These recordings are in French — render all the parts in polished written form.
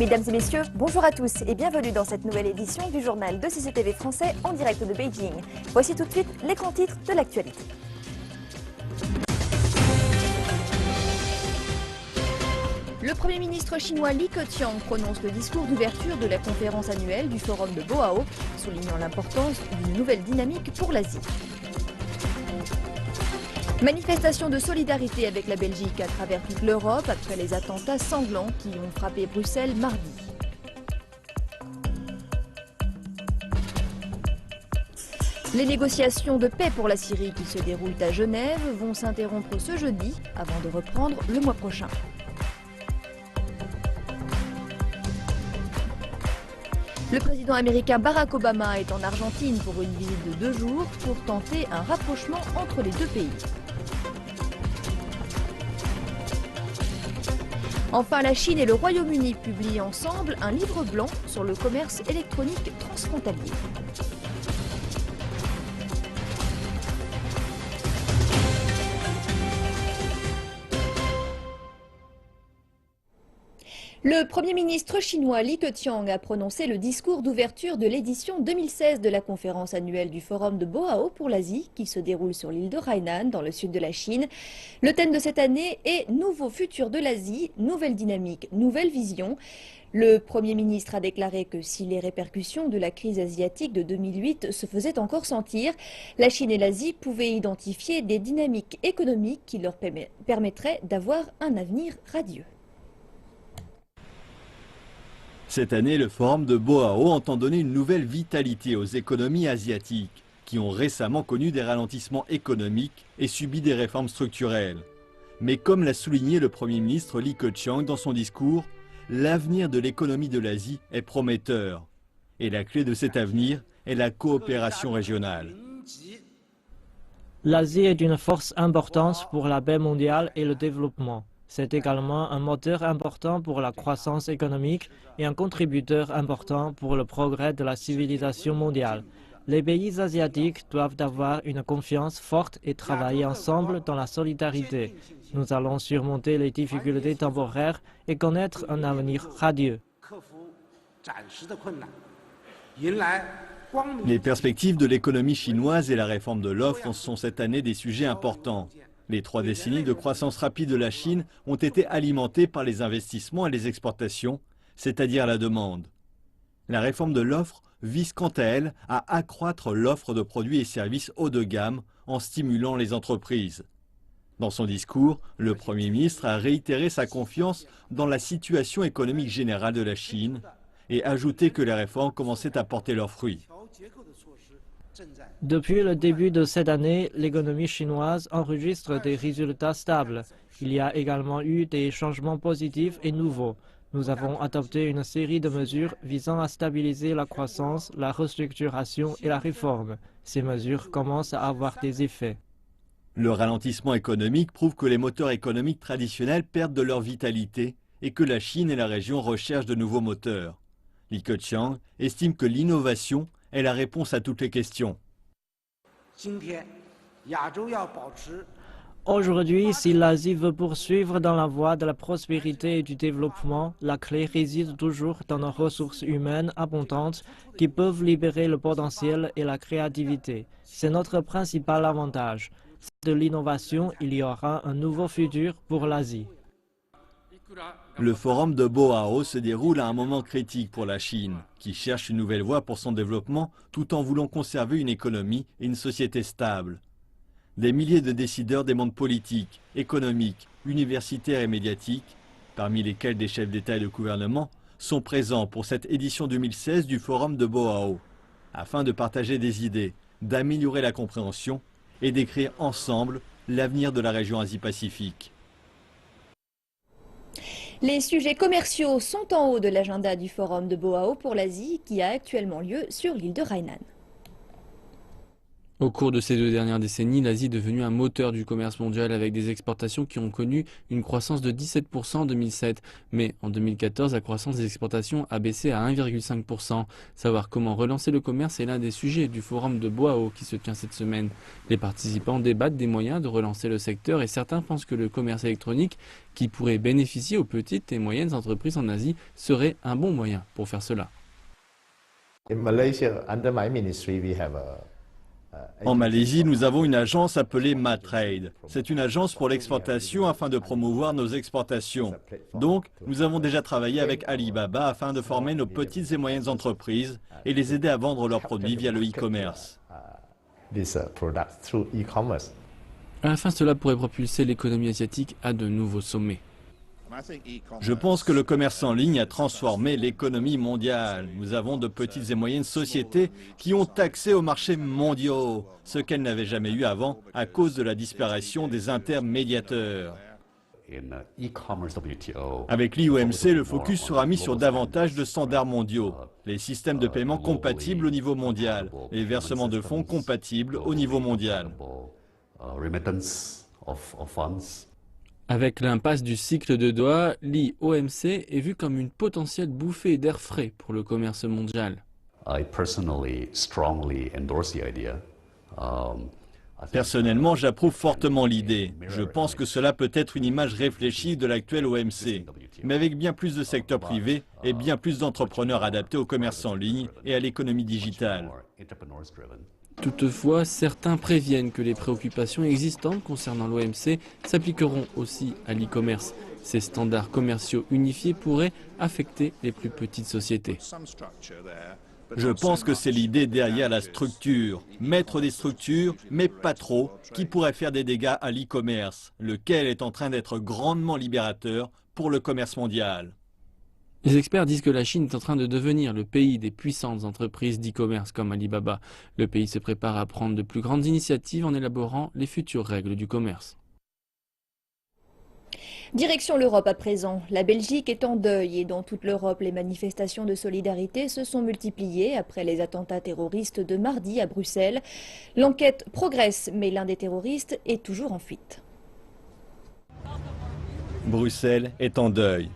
Mesdames et messieurs, bonjour à tous et bienvenue dans cette nouvelle édition du journal de CCTV français en direct de Beijing. Voici tout de suite les grands titres de l'actualité. Le Premier ministre chinois Li Keqiang prononce le discours d'ouverture de la conférence annuelle du Forum de Boao, soulignant l'importance d'une nouvelle dynamique pour l'Asie. Manifestation de solidarité avec la Belgique à travers toute l'Europe après les attentats sanglants qui ont frappé Bruxelles mardi. Les négociations de paix pour la Syrie qui se déroulent à Genève vont s'interrompre ce jeudi avant de reprendre le mois prochain. Le président américain Barack Obama est en Argentine pour une visite de 2 jours pour tenter un rapprochement entre les deux pays. Enfin, la Chine et le Royaume-Uni publient ensemble un livre blanc sur le commerce électronique transfrontalier. Le Premier ministre chinois Li Keqiang a prononcé le discours d'ouverture de l'édition 2016 de la conférence annuelle du Forum de Boao pour l'Asie qui se déroule sur l'île de Hainan dans le sud de la Chine. Le thème de cette année est « Nouveau futur de l'Asie, nouvelle dynamique, nouvelle vision ». Le Premier ministre a déclaré que si les répercussions de la crise asiatique de 2008 se faisaient encore sentir, la Chine et l'Asie pouvaient identifier des dynamiques économiques qui leur permettraient d'avoir un avenir radieux. Cette année, le Forum de Boao entend donner une nouvelle vitalité aux économies asiatiques, qui ont récemment connu des ralentissements économiques et subi des réformes structurelles. Mais comme l'a souligné le Premier ministre Li Keqiang dans son discours, l'avenir de l'économie de l'Asie est prometteur. Et la clé de cet avenir est la coopération régionale. L'Asie est une force importante pour la paix mondiale et le développement. C'est également un moteur important pour la croissance économique et un contributeur important pour le progrès de la civilisation mondiale. Les pays asiatiques doivent avoir une confiance forte et travailler ensemble dans la solidarité. Nous allons surmonter les difficultés temporaires et connaître un avenir radieux. Les perspectives de l'économie chinoise et la réforme de l'offre sont cette année des sujets importants. Les 3 décennies de croissance rapide de la Chine ont été alimentées par les investissements et les exportations, c'est-à-dire la demande. La réforme de l'offre vise quant à elle à accroître l'offre de produits et services haut de gamme en stimulant les entreprises. Dans son discours, le Premier ministre a réitéré sa confiance dans la situation économique générale de la Chine et ajouté que les réformes commençaient à porter leurs fruits. Depuis le début de cette année, l'économie chinoise enregistre des résultats stables. Il y a également eu des changements positifs et nouveaux. Nous avons adopté une série de mesures visant à stabiliser la croissance, la restructuration et la réforme. Ces mesures commencent à avoir des effets. Le ralentissement économique prouve que les moteurs économiques traditionnels perdent de leur vitalité et que la Chine et la région recherchent de nouveaux moteurs. Li Keqiang estime que l'innovation est la réponse à toutes les questions. Aujourd'hui, si l'Asie veut poursuivre dans la voie de la prospérité et du développement, la clé réside toujours dans nos ressources humaines abondantes qui peuvent libérer le potentiel et la créativité. C'est notre principal avantage. De l'innovation, il y aura un nouveau futur pour l'Asie. Le Forum de Boao se déroule à un moment critique pour la Chine, qui cherche une nouvelle voie pour son développement tout en voulant conserver une économie et une société stables. Des milliers de décideurs des mondes politiques, économiques, universitaires et médiatiques, parmi lesquels des chefs d'État et de gouvernement, sont présents pour cette édition 2016 du Forum de Boao, afin de partager des idées, d'améliorer la compréhension et d'écrire ensemble l'avenir de la région Asie-Pacifique. Les sujets commerciaux sont en haut de l'agenda du Forum de Boao pour l'Asie qui a actuellement lieu sur l'île de Hainan. Au cours de ces 2 dernières décennies, l'Asie est devenue un moteur du commerce mondial avec des exportations qui ont connu une croissance de 17% en 2007. Mais en 2014, la croissance des exportations a baissé à 1,5%. Savoir comment relancer le commerce est l'un des sujets du forum de Boao qui se tient cette semaine. Les participants débattent des moyens de relancer le secteur et certains pensent que le commerce électronique, qui pourrait bénéficier aux petites et moyennes entreprises en Asie, serait un bon moyen pour faire cela. En Malaisie, nous avons une agence appelée Matrade. C'est une agence pour l'exportation afin de promouvoir nos exportations. Donc, nous avons déjà travaillé avec Alibaba afin de former nos petites et moyennes entreprises et les aider à vendre leurs produits via le e-commerce. À la fin, cela pourrait propulser l'économie asiatique à de nouveaux sommets. Je pense que le commerce en ligne a transformé l'économie mondiale. Nous avons de petites et moyennes sociétés qui ont accès aux marchés mondiaux, ce qu'elles n'avaient jamais eu avant à cause de la disparition des intermédiateurs. Avec l'IOMC, le focus sera mis sur davantage de standards mondiaux, les systèmes de paiement compatibles au niveau mondial, les versements de fonds compatibles au niveau mondial. Avec l'impasse du cycle de Doha, l'IOMC est vu comme une potentielle bouffée d'air frais pour le commerce mondial. Personnellement, j'approuve fortement l'idée. Je pense que cela peut être une image réfléchie de l'actuel OMC, mais avec bien plus de secteurs privés et bien plus d'entrepreneurs adaptés au commerce en ligne et à l'économie digitale. Toutefois, certains préviennent que les préoccupations existantes concernant l'OMC s'appliqueront aussi à l'e-commerce. Ces standards commerciaux unifiés pourraient affecter les plus petites sociétés. Je pense que c'est l'idée derrière la structure. Mettre des structures, mais pas trop, qui pourraient faire des dégâts à l'e-commerce, lequel est en train d'être grandement libérateur pour le commerce mondial. Les experts disent que la Chine est en train de devenir le pays des puissantes entreprises d'e-commerce comme Alibaba. Le pays se prépare à prendre de plus grandes initiatives en élaborant les futures règles du commerce. Direction l'Europe à présent. La Belgique est en deuil et dans toute l'Europe, les manifestations de solidarité se sont multipliées après les attentats terroristes de mardi à Bruxelles. L'enquête progresse, mais l'un des terroristes est toujours en fuite. Bruxelles est en deuil.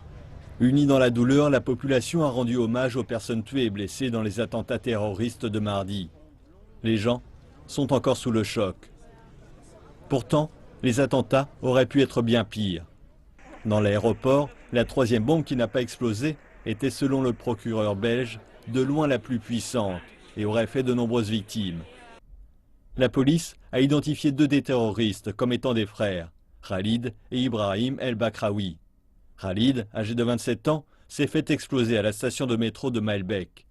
Unie dans la douleur, la population a rendu hommage aux personnes tuées et blessées dans les attentats terroristes de mardi. Les gens sont encore sous le choc. Pourtant, les attentats auraient pu être bien pires. Dans l'aéroport, la troisième bombe qui n'a pas explosé était, selon le procureur belge, de loin la plus puissante et aurait fait de nombreuses victimes. La police a identifié 2 des terroristes comme étant des frères, Khalid et Ibrahim El Bakraoui. Khalid, âgé de 27 ans, s'est fait exploser à la station de métro de Maelbeek.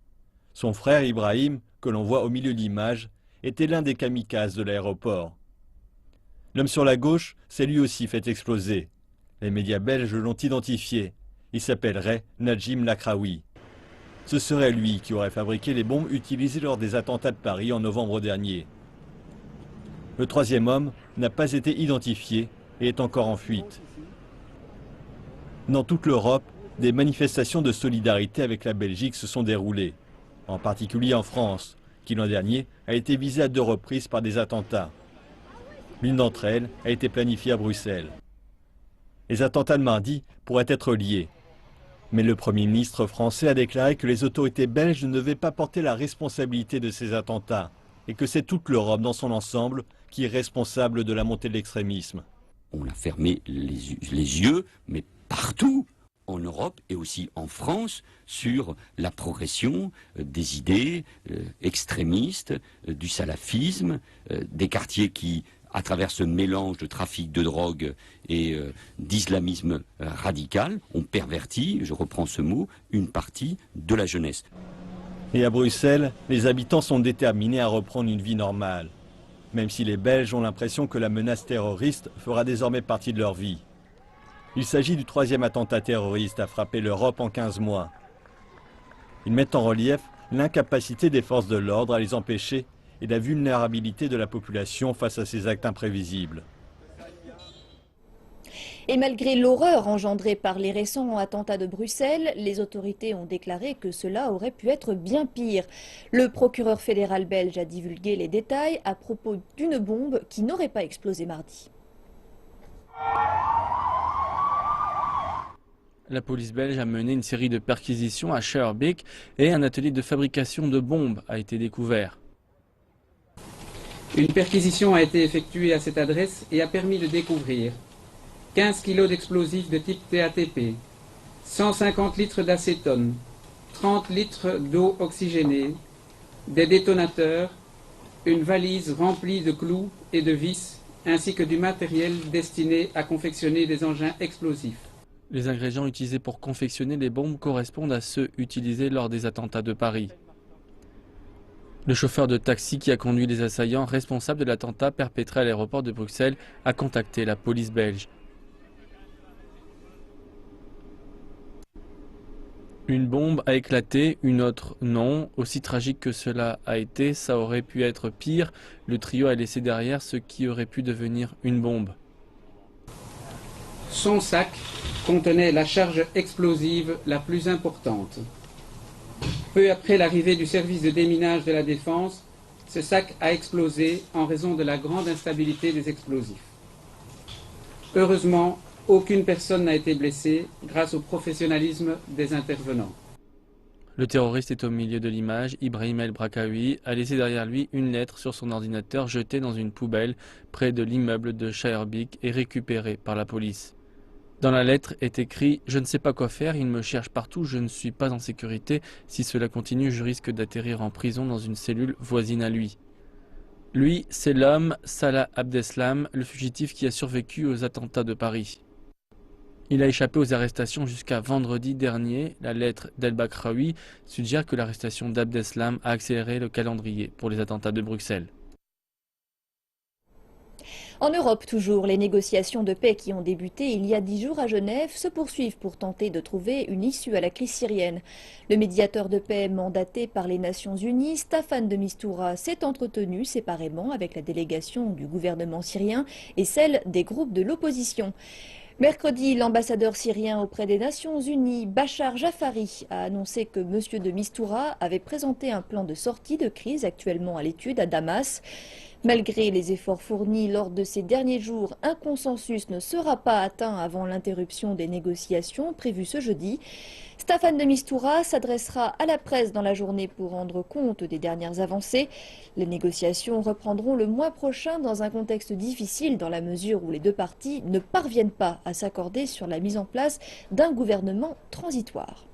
Son frère Ibrahim, que l'on voit au milieu de l'image, était l'un des kamikazes de l'aéroport. L'homme sur la gauche s'est lui aussi fait exploser. Les médias belges l'ont identifié. Il s'appellerait Najim Lakraoui. Ce serait lui qui aurait fabriqué les bombes utilisées lors des attentats de Paris en novembre dernier. Le troisième homme n'a pas été identifié et est encore en fuite. Dans toute l'Europe, des manifestations de solidarité avec la Belgique se sont déroulées, en particulier en France, qui l'an dernier a été visée à 2 reprises par des attentats. L'une d'entre elles a été planifiée à Bruxelles. Les attentats de mardi pourraient être liés, mais le Premier ministre français a déclaré que les autorités belges ne devaient pas porter la responsabilité de ces attentats et que c'est toute l'Europe dans son ensemble qui est responsable de la montée de l'extrémisme. On a fermé les yeux, mais partout en Europe et aussi en France sur la progression des idées extrémistes, du salafisme, des quartiers qui, à travers ce mélange de trafic de drogue et d'islamisme radical, ont perverti, je reprends ce mot, une partie de la jeunesse. Et à Bruxelles, les habitants sont déterminés à reprendre une vie normale, même si les Belges ont l'impression que la menace terroriste fera désormais partie de leur vie. Il s'agit du 3e attentat terroriste à frapper l'Europe en 15 mois. Ils mettent en relief l'incapacité des forces de l'ordre à les empêcher et la vulnérabilité de la population face à ces actes imprévisibles. Et malgré l'horreur engendrée par les récents attentats de Bruxelles, les autorités ont déclaré que cela aurait pu être bien pire. Le procureur fédéral belge a divulgué les détails à propos d'une bombe qui n'aurait pas explosé mardi. La police belge a mené une série de perquisitions à Schaerbeek et un atelier de fabrication de bombes a été découvert. Une perquisition a été effectuée à cette adresse et a permis de découvrir 15 kg d'explosifs de type TATP, 150 litres d'acétone, 30 litres d'eau oxygénée, des détonateurs, une valise remplie de clous et de vis, ainsi que du matériel destiné à confectionner des engins explosifs. Les ingrédients utilisés pour confectionner les bombes correspondent à ceux utilisés lors des attentats de Paris. Le chauffeur de taxi qui a conduit les assaillants responsables de l'attentat perpétré à l'aéroport de Bruxelles a contacté la police belge. Une bombe a éclaté, une autre non. Aussi tragique que cela a été, ça aurait pu être pire. Le trio a laissé derrière ce qui aurait pu devenir une bombe. Son sac contenait la charge explosive la plus importante. Peu après l'arrivée du service de déminage de la Défense, ce sac a explosé en raison de la grande instabilité des explosifs. Heureusement, aucune personne n'a été blessée grâce au professionnalisme des intervenants. Le terroriste est au milieu de l'image. Ibrahim El Brakaoui a laissé derrière lui une lettre sur son ordinateur jetée dans une poubelle près de l'immeuble de Schaerbeek et récupérée par la police. Dans la lettre est écrit « Je ne sais pas quoi faire, il me cherche partout, je ne suis pas en sécurité. Si cela continue, je risque d'atterrir en prison dans une cellule voisine à lui. » Lui, c'est l'homme Salah Abdeslam, le fugitif qui a survécu aux attentats de Paris. Il a échappé aux arrestations jusqu'à vendredi dernier. La lettre d'El Bakraoui suggère que l'arrestation d'Abdeslam a accéléré le calendrier pour les attentats de Bruxelles. En Europe, toujours, les négociations de paix qui ont débuté il y a 10 jours à Genève se poursuivent pour tenter de trouver une issue à la crise syrienne. Le médiateur de paix mandaté par les Nations Unies, Staffan de Mistura, s'est entretenu séparément avec la délégation du gouvernement syrien et celle des groupes de l'opposition. Mercredi, l'ambassadeur syrien auprès des Nations Unies, Bachar Jafari, a annoncé que M. de Mistura avait présenté un plan de sortie de crise actuellement à l'étude à Damas. Malgré les efforts fournis lors de ces derniers jours, un consensus ne sera pas atteint avant l'interruption des négociations prévues ce jeudi. Staffan de Mistura s'adressera à la presse dans la journée pour rendre compte des dernières avancées. Les négociations reprendront le mois prochain dans un contexte difficile dans la mesure où les deux parties ne parviennent pas à s'accorder sur la mise en place d'un gouvernement transitoire.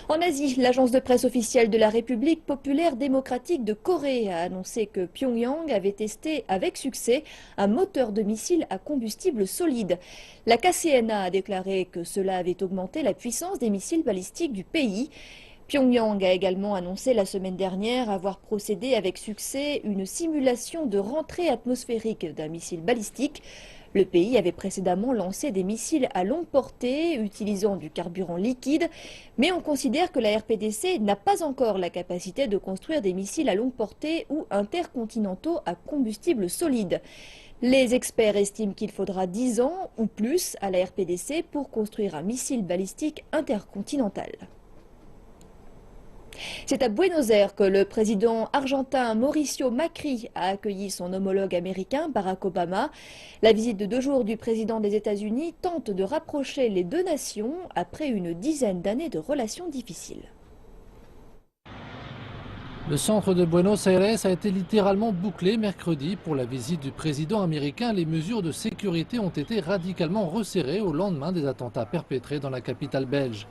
En Asie, l'agence de presse officielle de la République populaire démocratique de Corée a annoncé que Pyongyang avait testé avec succès un moteur de missile à combustible solide. La KCNA a déclaré que cela avait augmenté la puissance des missiles balistiques du pays. Pyongyang a également annoncé la semaine dernière avoir procédé avec succès une simulation de rentrée atmosphérique d'un missile balistique. Le pays avait précédemment lancé des missiles à longue portée utilisant du carburant liquide, mais on considère que la RPDC n'a pas encore la capacité de construire des missiles à longue portée ou intercontinentaux à combustible solide. Les experts estiment qu'il faudra 10 ans ou plus à la RPDC pour construire un missile balistique intercontinental. C'est à Buenos Aires que le président argentin Mauricio Macri a accueilli son homologue américain Barack Obama. La visite de 2 jours du président des États-Unis tente de rapprocher les deux nations après une dizaine d'années de relations difficiles. Le centre de Buenos Aires a été littéralement bouclé mercredi pour la visite du président américain. Les mesures de sécurité ont été radicalement resserrées au lendemain des attentats perpétrés dans la capitale belge.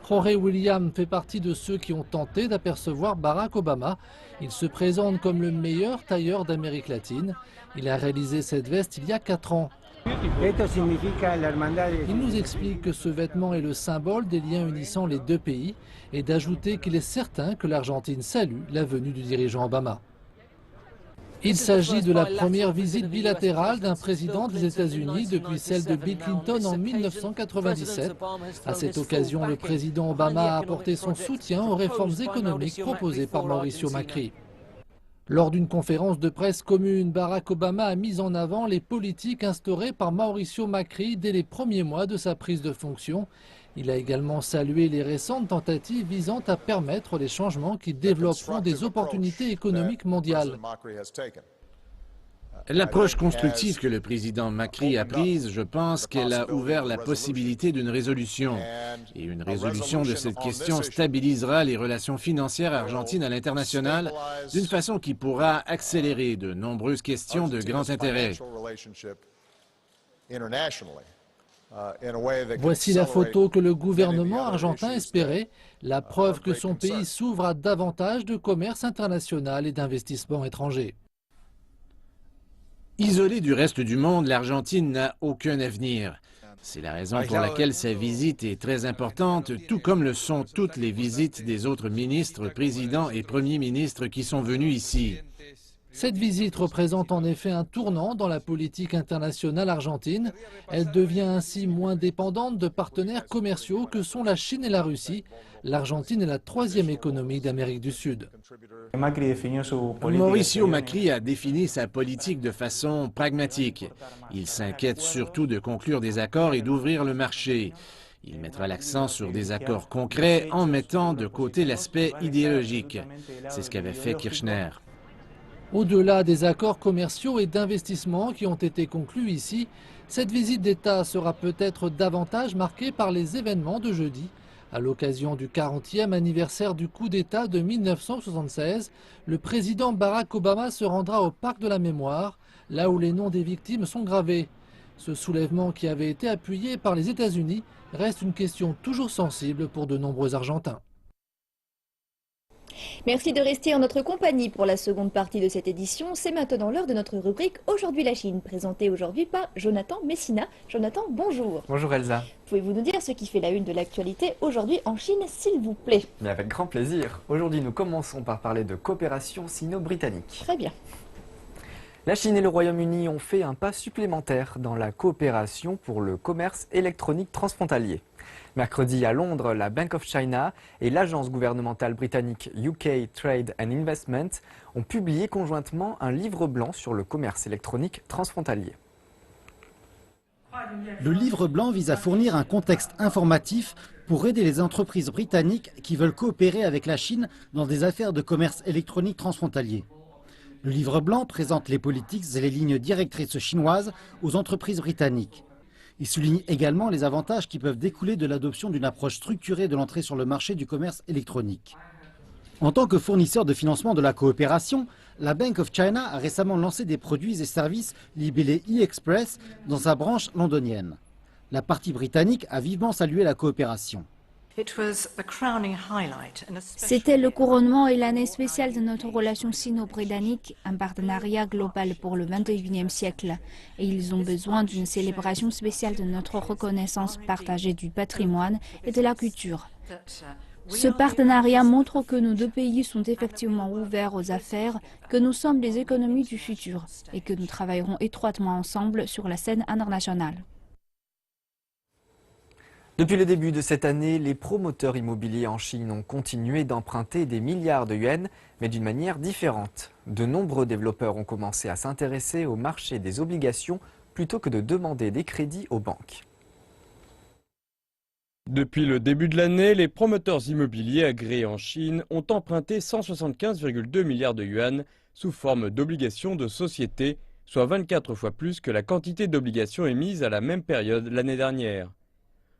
Jorge William fait partie de ceux qui ont tenté d'apercevoir Barack Obama. Il se présente comme le meilleur tailleur d'Amérique latine. Il a réalisé cette veste il y a 4 ans. Il nous explique que ce vêtement est le symbole des liens unissant les deux pays et d'ajouter qu'il est certain que l'Argentine salue la venue du dirigeant Obama. Il s'agit de la première visite bilatérale d'un président des États-Unis depuis celle de Bill Clinton en 1997. À cette occasion, le président Obama a apporté son soutien aux réformes économiques proposées par Mauricio Macri. Lors d'une conférence de presse commune, Barack Obama a mis en avant les politiques instaurées par Mauricio Macri dès les premiers mois de sa prise de fonction. Il a également salué les récentes tentatives visant à permettre les changements qui développeront des opportunités économiques mondiales. L'approche constructive que le président Macri a prise, je pense qu'elle a ouvert la possibilité d'une résolution. Et une résolution de cette question stabilisera les relations financières argentines à l'international d'une façon qui pourra accélérer de nombreuses questions de grand intérêt. Voici la photo que le gouvernement argentin espérait, la preuve que son pays s'ouvre à davantage de commerce international et d'investissements étrangers. Isolée du reste du monde, l'Argentine n'a aucun avenir. C'est la raison pour laquelle sa visite est très importante, tout comme le sont toutes les visites des autres ministres, présidents et premiers ministres qui sont venus ici. Cette visite représente en effet un tournant dans la politique internationale argentine. Elle devient ainsi moins dépendante de partenaires commerciaux que sont la Chine et la Russie. L'Argentine est la troisième économie d'Amérique du Sud. Mauricio Macri a défini sa politique de façon pragmatique. Il s'inquiète surtout de conclure des accords et d'ouvrir le marché. Il mettra l'accent sur des accords concrets en mettant de côté l'aspect idéologique. C'est ce qu'avait fait Kirchner. Au-delà des accords commerciaux et d'investissement qui ont été conclus ici, cette visite d'État sera peut-être davantage marquée par les événements de jeudi. À l'occasion du 40e anniversaire du coup d'État de 1976, le président Barack Obama se rendra au Parc de la Mémoire, là où les noms des victimes sont gravés. Ce soulèvement qui avait été appuyé par les États-Unis reste une question toujours sensible pour de nombreux Argentins. Merci de rester en notre compagnie pour la seconde partie de cette édition. C'est maintenant l'heure de notre rubrique Aujourd'hui la Chine, présentée aujourd'hui par Jonathan Messina. Jonathan, bonjour. Bonjour Elsa. Pouvez-vous nous dire ce qui fait la une de l'actualité aujourd'hui en Chine, s'il vous plaît? Mais avec grand plaisir. Aujourd'hui, nous commençons par parler de coopération sino-britannique. Très bien. La Chine et le Royaume-Uni ont fait un pas supplémentaire dans la coopération pour le commerce électronique transfrontalier. Mercredi à Londres, la Bank of China et l'agence gouvernementale britannique UK Trade and Investment ont publié conjointement un livre blanc sur le commerce électronique transfrontalier. Le livre blanc vise à fournir un contexte informatif pour aider les entreprises britanniques qui veulent coopérer avec la Chine dans des affaires de commerce électronique transfrontalier. Le livre blanc présente les politiques et les lignes directrices chinoises aux entreprises britanniques. Il souligne également les avantages qui peuvent découler de l'adoption d'une approche structurée de l'entrée sur le marché du commerce électronique. En tant que fournisseur de financement de la coopération, la Bank of China a récemment lancé des produits et services libellés e-Express dans sa branche londonienne. La partie britannique a vivement salué la coopération. C'était le couronnement et l'année spéciale de notre relation sino-britannique, un partenariat global pour le 21e siècle. Et ils ont besoin d'une célébration spéciale de notre reconnaissance partagée du patrimoine et de la culture. Ce partenariat montre que nos deux pays sont effectivement ouverts aux affaires, que nous sommes les économies du futur et que nous travaillerons étroitement ensemble sur la scène internationale. Depuis le début de cette année, les promoteurs immobiliers en Chine ont continué d'emprunter des milliards de yuans, mais d'une manière différente. De nombreux développeurs ont commencé à s'intéresser au marché des obligations plutôt que de demander des crédits aux banques. Depuis le début de l'année, les promoteurs immobiliers agréés en Chine ont emprunté 175,2 milliards de yuan sous forme d'obligations de société, soit 24 fois plus que la quantité d'obligations émises à la même période l'année dernière.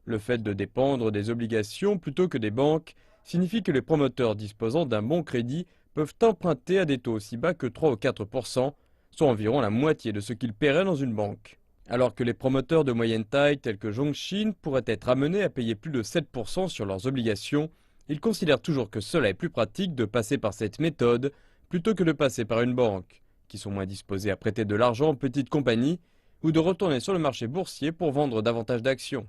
Le fait de dépendre des obligations plutôt que des banques signifie que les promoteurs disposant d'un bon crédit peuvent emprunter à des taux aussi bas que 3 ou 4%, soit environ la moitié de ce qu'ils paieraient dans une banque. Alors que les promoteurs de moyenne taille tels que Zhongxin pourraient être amenés à payer plus de 7% sur leurs obligations, ils considèrent toujours que cela est plus pratique de passer par cette méthode plutôt que de passer par une banque, qui sont moins disposés à prêter de l'argent aux petites compagnies ou de retourner sur le marché boursier pour vendre davantage d'actions.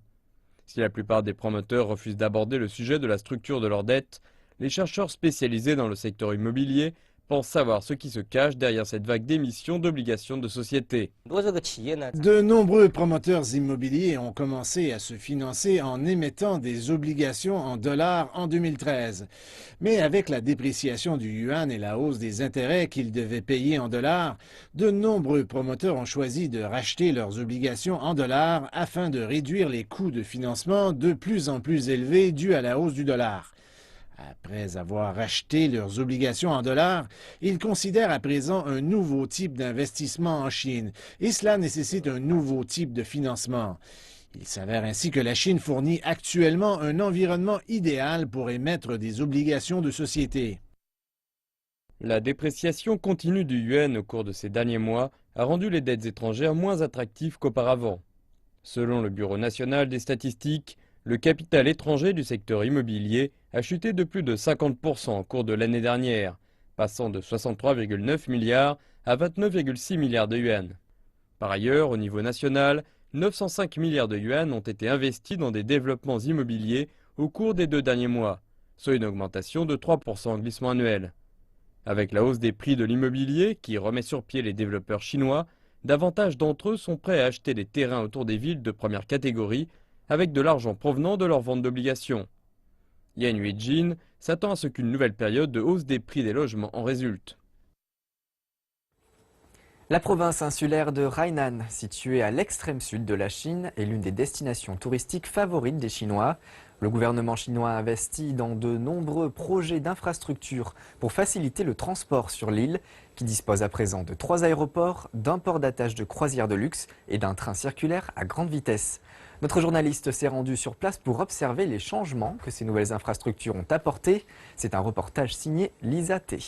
Si la plupart des promoteurs refusent d'aborder le sujet de la structure de leurs dettes, les chercheurs spécialisés dans le secteur immobilier pense savoir ce qui se cache derrière cette vague d'émissions d'obligations de société. De nombreux promoteurs immobiliers ont commencé à se financer en émettant des obligations en dollars en 2013. Mais avec la dépréciation du yuan et la hausse des intérêts qu'ils devaient payer en dollars, de nombreux promoteurs ont choisi de racheter leurs obligations en dollars afin de réduire les coûts de financement de plus en plus élevés dus à la hausse du dollar. Après avoir racheté leurs obligations en dollars, ils considèrent à présent un nouveau type d'investissement en Chine, et cela nécessite un nouveau type de financement. Il s'avère ainsi que la Chine fournit actuellement un environnement idéal pour émettre des obligations de société. La dépréciation continue du yuan au cours de ces derniers mois a rendu les dettes étrangères moins attractives qu'auparavant. Selon le Bureau national des statistiques, le capital étranger du secteur immobilier a chuté de plus de 50% au cours de l'année dernière, passant de 63,9 milliards à 29,6 milliards de yuan. Par ailleurs, au niveau national, 905 milliards de yuan ont été investis dans des développements immobiliers au cours des 2 derniers mois, soit une augmentation de 3% en glissement annuel. Avec la hausse des prix de l'immobilier qui remet sur pied les développeurs chinois, davantage d'entre eux sont prêts à acheter des terrains autour des villes de première catégorie avec de l'argent provenant de leur vente d'obligations. Yan Huijin s'attend à ce qu'une nouvelle période de hausse des prix des logements en résulte. La province insulaire de Hainan, située à l'extrême sud de la Chine, est l'une des destinations touristiques favorites des Chinois. Le gouvernement chinois investit dans de nombreux projets d'infrastructures pour faciliter le transport sur l'île, qui dispose à présent de 3 aéroports, d'un port d'attache de croisière de luxe et d'un train circulaire à grande vitesse. Notre journaliste s'est rendu sur place pour observer les changements que ces nouvelles infrastructures ont apportés. C'est un reportage signé Lisa T.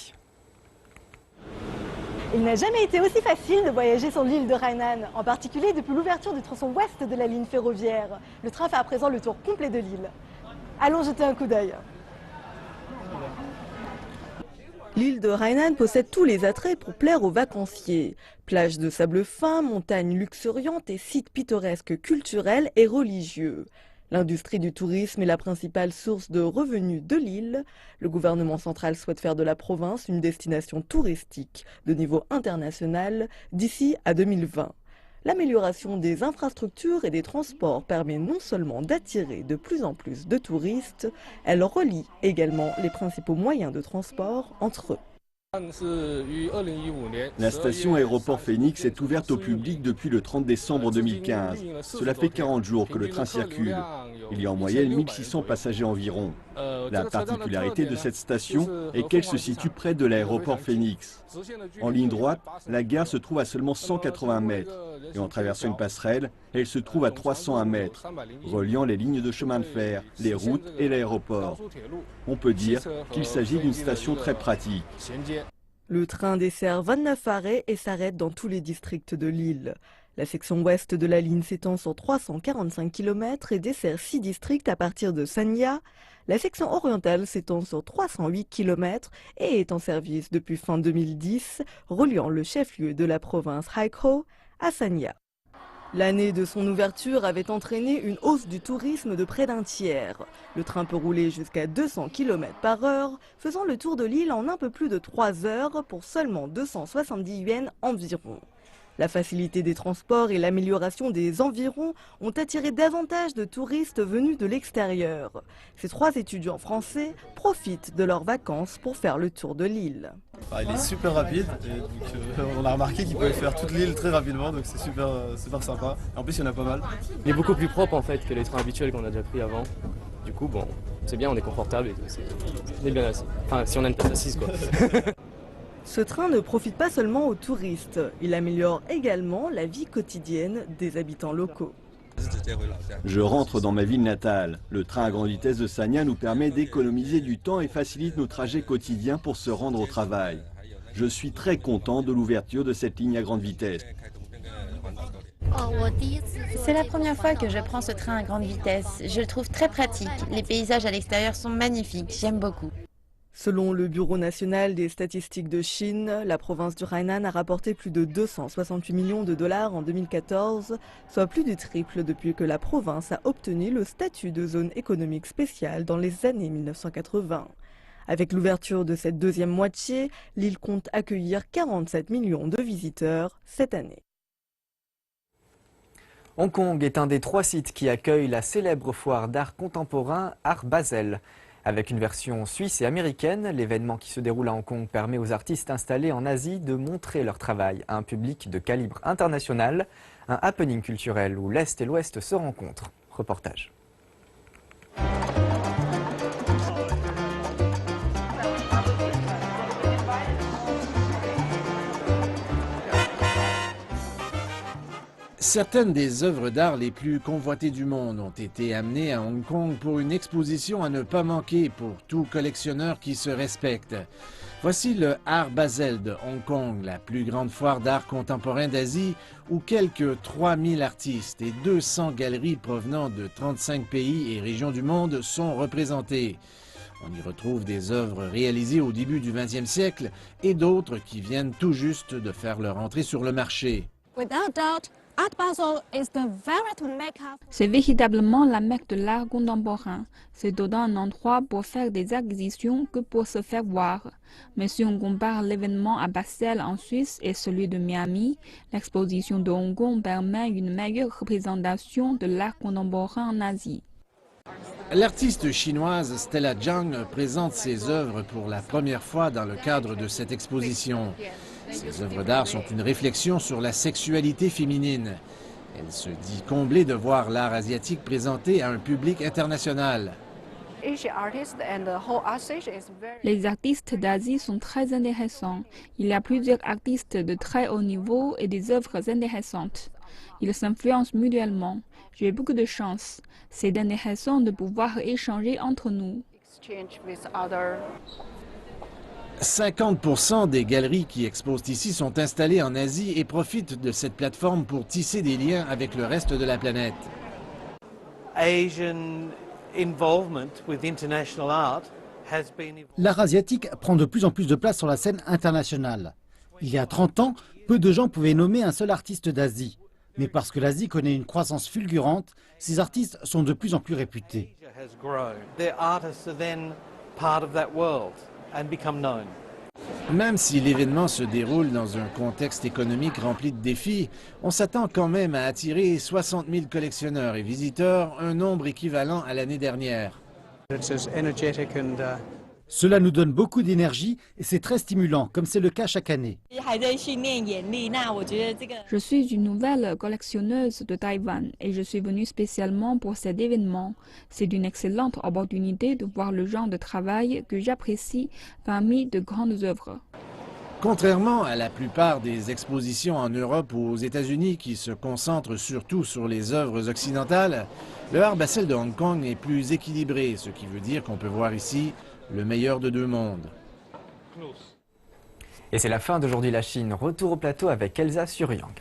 Il n'a jamais été aussi facile de voyager sur l'île de Hainan, en particulier depuis l'ouverture du tronçon ouest de la ligne ferroviaire. Le train fait à présent le tour complet de l'île. Allons jeter un coup d'œil. L'île de Hainan possède tous les attraits pour plaire aux vacanciers. Plages de sable fin, montagnes luxuriantes et sites pittoresques culturels et religieux. L'industrie du tourisme est la principale source de revenus de l'île. Le gouvernement central souhaite faire de la province une destination touristique de niveau international d'ici à 2020. L'amélioration des infrastructures et des transports permet non seulement d'attirer de plus en plus de touristes, elle relie également les principaux moyens de transport entre eux. La station aéroport Phoenix est ouverte au public depuis le 30 décembre 2015. Cela fait 40 jours que le train circule. Il y a en moyenne 1600 passagers environ. La particularité de cette station est qu'elle se situe près de l'aéroport Phoenix. En ligne droite, la gare se trouve à seulement 180 mètres. Et en traversant une passerelle, elle se trouve à 301 mètres, reliant les lignes de chemin de fer, les routes et l'aéroport. On peut dire qu'il s'agit d'une station très pratique. Le train dessert 29 arrêts et s'arrête dans tous les districts de l'île. La section ouest de la ligne s'étend sur 345 km et dessert 6 districts à partir de Sanya. La section orientale s'étend sur 308 km et est en service depuis fin 2010, reliant le chef-lieu de la province Haikou à Sanya. L'année de son ouverture avait entraîné une hausse du tourisme de près d'un tiers. Le train peut rouler jusqu'à 200 km/h, faisant le tour de l'île en un peu plus de 3 heures pour seulement 270 yuan environ. La facilité des transports et l'amélioration des environs ont attiré davantage de touristes venus de l'extérieur. Ces 3 étudiants français profitent de leurs vacances pour faire le tour de l'île. Il est super rapide, et donc, on a remarqué qu'il pouvait faire toute l'île très rapidement, donc c'est super sympa. En plus, il y en a pas mal. Il est beaucoup plus propre en fait que les trains habituels qu'on a déjà pris avant. Du coup, bon, c'est bien, on est confortable et on est bien assis. Enfin, si on a une place assise, quoi. Ce train ne profite pas seulement aux touristes, il améliore également la vie quotidienne des habitants locaux. Je rentre dans ma ville natale. Le train à grande vitesse de Sanya nous permet d'économiser du temps et facilite nos trajets quotidiens pour se rendre au travail. Je suis très content de l'ouverture de cette ligne à grande vitesse. C'est la première fois que je prends ce train à grande vitesse. Je le trouve très pratique. Les paysages à l'extérieur sont magnifiques. J'aime beaucoup. Selon le Bureau national des statistiques de Chine, la province du Hainan a rapporté plus de 268 millions de dollars en 2014, soit plus du triple depuis que la province a obtenu le statut de zone économique spéciale dans les années 1980. Avec l'ouverture de cette deuxième moitié, l'île compte accueillir 47 millions de visiteurs cette année. Hong Kong est un des 3 sites qui accueille la célèbre foire d'art contemporain Art Basel. Avec une version suisse et américaine, l'événement qui se déroule à Hong Kong permet aux artistes installés en Asie de montrer leur travail à un public de calibre international, un happening culturel où l'Est et l'Ouest se rencontrent. Reportage. Certaines des œuvres d'art les plus convoitées du monde ont été amenées à Hong Kong pour une exposition à ne pas manquer pour tout collectionneur qui se respecte. Voici le Art Basel de Hong Kong, la plus grande foire d'art contemporain d'Asie, où quelques 3000 artistes et 200 galeries provenant de 35 pays et régions du monde sont représentées. On y retrouve des œuvres réalisées au début du XXe siècle et d'autres qui viennent tout juste de faire leur entrée sur le marché. C'est véritablement la Mecque de l'art contemporain. C'est autant un endroit pour faire des acquisitions que pour se faire voir. Mais si on compare l'événement à Basel en Suisse et celui de Miami, l'exposition de Hong Kong permet une meilleure représentation de l'art contemporain en Asie. L'artiste chinoise Stella Zhang présente ses œuvres pour la première fois dans le cadre de cette exposition. Ces œuvres d'art sont une réflexion sur la sexualité féminine. Elle se dit comblée de voir l'art asiatique présenté à un public international. Les artistes d'Asie sont très intéressants. Il y a plusieurs artistes de très haut niveau et des œuvres intéressantes. Ils s'influencent mutuellement. J'ai beaucoup de chance. C'est intéressant de pouvoir échanger entre nous. 50% des galeries qui exposent ici sont installées en Asie et profitent de cette plateforme pour tisser des liens avec le reste de la planète. L'art asiatique prend de plus en plus de place sur la scène internationale. Il y a 30 ans, peu de gens pouvaient nommer un seul artiste d'Asie. Mais parce que l'Asie connaît une croissance fulgurante, ces artistes sont de plus en plus réputés. Même si l'événement se déroule dans un contexte économique rempli de défis, on s'attend quand même à attirer 60 000 collectionneurs et visiteurs, un nombre équivalent à l'année dernière. Cela nous donne beaucoup d'énergie et c'est très stimulant, comme c'est le cas chaque année. Je suis une nouvelle collectionneuse de Taïwan et je suis venue spécialement pour cet événement. C'est une excellente opportunité de voir le genre de travail que j'apprécie parmi de grandes œuvres. Contrairement à la plupart des expositions en Europe ou aux États-Unis qui se concentrent surtout sur les œuvres occidentales, le Art Basel de Hong Kong est plus équilibré, ce qui veut dire qu'on peut voir ici le meilleur de deux mondes. Et c'est la fin d'Aujourd'hui la Chine. Retour au plateau avec Elsa Suriang.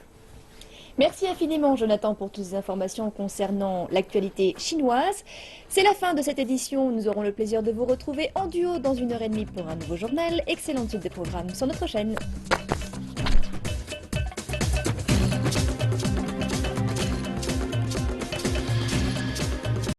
Merci infiniment Jonathan pour toutes ces informations concernant l'actualité chinoise. C'est la fin de cette édition. Nous aurons le plaisir de vous retrouver en duo dans 1h30 pour un nouveau journal. Excellente suite de programmes sur notre chaîne.